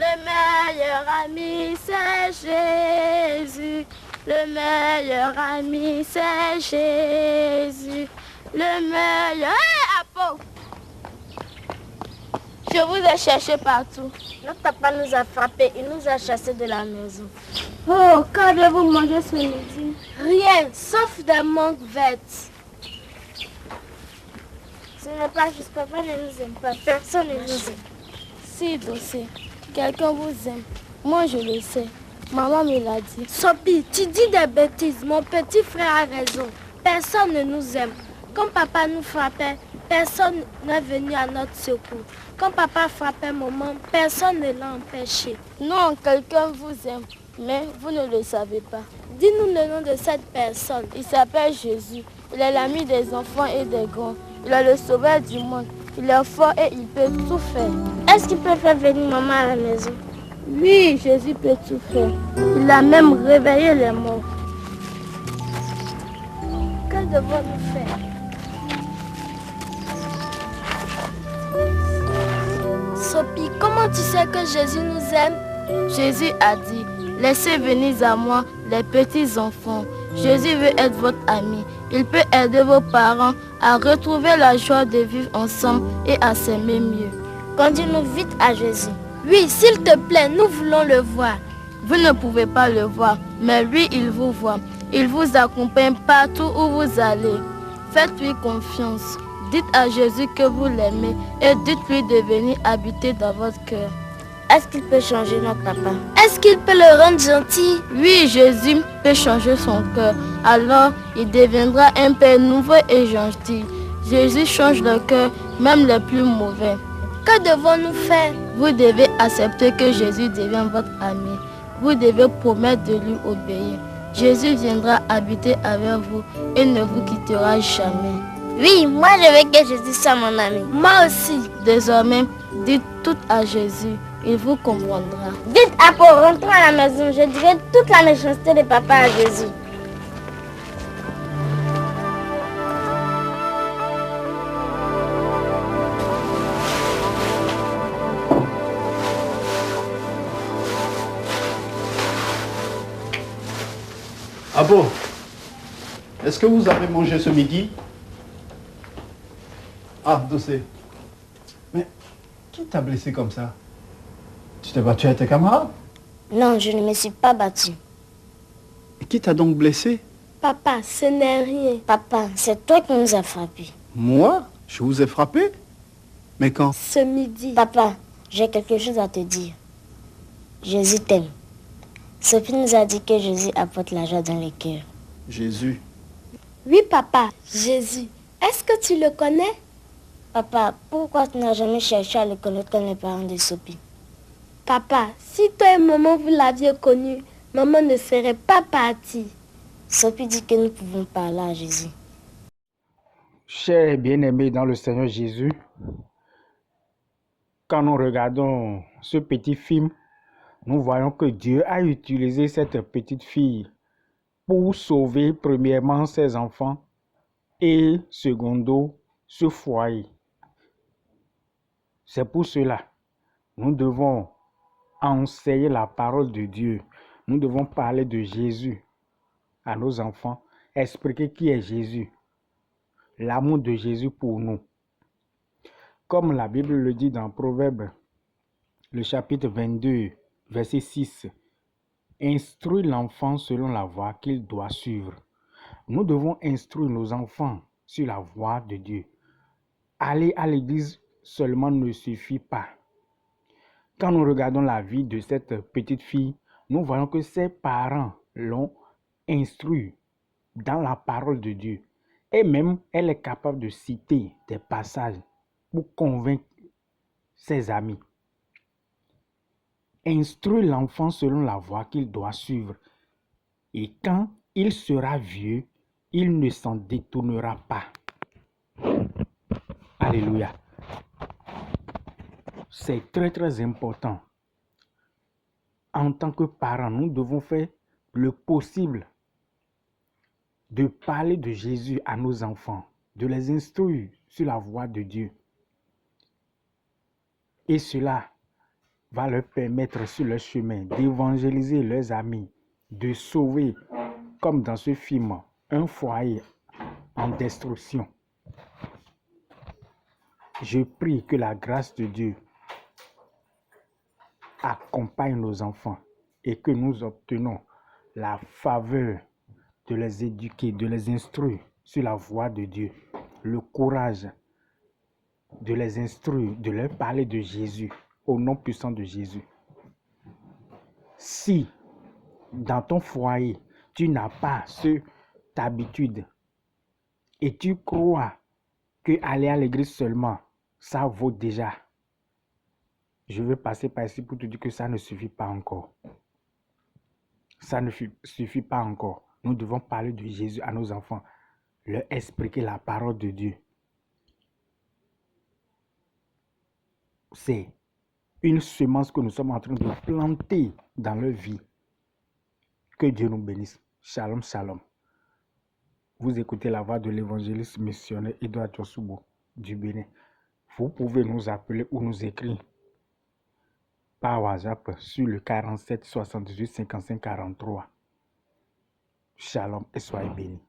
Le meilleur ami, c'est Jésus. Le meilleur ami, c'est Jésus. Le meilleur... Apo! Je vous ai cherché partout. Notre papa nous a frappés, il nous a chassés de la maison. Oh, qu'avez-vous mangé ce midi? Rien, sauf des mangues vertes. Ce n'est pas juste, papa ne nous aime pas, personne ne nous aime. Si, Dossé, quelqu'un vous aime. Moi, je le sais. Maman me l'a dit. Sophie, tu dis des bêtises. Mon petit frère a raison. Personne ne nous aime. Quand papa nous frappait, personne n'est venu à notre secours. Quand papa frappait maman, personne ne l'a empêché. Non, quelqu'un vous aime, mais vous ne le savez pas. Dis-nous le nom de cette personne. Il s'appelle Jésus. Il est l'ami des enfants et des grands. Il est le sauveur du monde. Il est fort et il peut tout faire. Est-ce qu'il peut faire venir maman à la maison? Oui, Jésus peut tout faire. Il a même réveillé les morts. Que devons-nous faire? Sophie, comment tu sais que Jésus nous aime? Jésus a dit, laissez venir à moi les petits enfants. Jésus veut être votre ami. Il peut aider vos parents à retrouver la joie de vivre ensemble et à s'aimer mieux. Conduis-nous vite à Jésus. Oui, s'il te plaît, nous voulons le voir. Vous ne pouvez pas le voir, mais lui, il vous voit. Il vous accompagne partout où vous allez. Faites-lui confiance. Dites à Jésus que vous l'aimez et dites-lui de venir habiter dans votre cœur. Est-ce qu'il peut changer notre papa? Est-ce qu'il peut le rendre gentil? Oui, Jésus peut changer son cœur. Alors, il deviendra un père nouveau et gentil. Jésus change le cœur, même les plus mauvais. Que devons-nous faire? Vous devez accepter que Jésus devienne votre ami. Vous devez promettre de lui obéir. Jésus viendra habiter avec vous et ne vous quittera jamais. Oui, moi je veux que Jésus soit mon ami. Moi aussi. Désormais, dites tout à Jésus. Il vous comprendra. Dites à Paul, rentrons à la maison. Je dirai toute la méchanceté de papa à Jésus. Abo, est-ce que vous avez mangé ce midi? Ah, Dossé. Mais qui t'a blessé comme ça? Tu t'es battu à tes camarades? Non, je ne me suis pas battue. Et qui t'a donc blessé? Papa, ce n'est rien. Papa, c'est toi qui nous as frappés. Moi? Je vous ai frappé? Mais quand? Ce midi. Papa, j'ai quelque chose à te dire. Jésus t'aime. Sophie nous a dit que Jésus apporte la joie dans les cœurs. Jésus. Oui, papa, Jésus. Est-ce que tu le connais? Papa, pourquoi tu n'as jamais cherché à le connaître comme les parents de Sophie? Papa, si toi et maman vous l'aviez connu, maman ne serait pas partie. Sophie dit que nous pouvons parler à Jésus. Chers bien-aimés dans le Seigneur Jésus, quand nous regardons ce petit film, nous voyons que Dieu a utilisé cette petite fille pour sauver premièrement ses enfants et secondo ce foyer. C'est pour cela nous devons enseigner la parole de Dieu. Nous devons parler de Jésus à nos enfants, expliquer qui est Jésus, l'amour de Jésus pour nous. Comme la Bible le dit dans Proverbe, le chapitre 22, verset 6, instruis l'enfant selon la voie qu'il doit suivre. Nous devons instruire nos enfants sur la voie de Dieu. Aller à l'église seulement ne suffit pas. Quand nous regardons la vie de cette petite fille, nous voyons que ses parents l'ont instruit dans la parole de Dieu. Et même, elle est capable de citer des passages pour convaincre ses amis. Instruire l'enfant selon la voie qu'il doit suivre. Et quand il sera vieux, il ne s'en détournera pas. Alléluia. C'est très très important. En tant que parents, nous devons faire le possible de parler de Jésus à nos enfants, de les instruire sur la voie de Dieu. Et cela va leur permettre sur leur chemin d'évangéliser leurs amis, de sauver, comme dans ce film, un foyer en destruction. Je prie que la grâce de Dieu accompagne nos enfants et que nous obtenons la faveur de les éduquer, de les instruire sur la voie de Dieu, le courage de les instruire, de leur parler de Jésus, au nom puissant de Jésus. Si dans ton foyer, tu n'as pas cette habitude et tu crois que aller à l'église seulement, ça vaut déjà, je veux passer par ici pour te dire que ça ne suffit pas encore. Ça ne suffit pas encore. Nous devons parler de Jésus à nos enfants, leur expliquer la parole de Dieu. C'est une semence que nous sommes en train de planter dans leur vie. Que Dieu nous bénisse. Shalom, shalom. Vous écoutez la voix de l'évangéliste missionnaire Edouard Djossoubo du Bénin. Vous pouvez nous appeler ou nous écrire par WhatsApp sur le 47 78 55 43. Shalom et soyez bénis.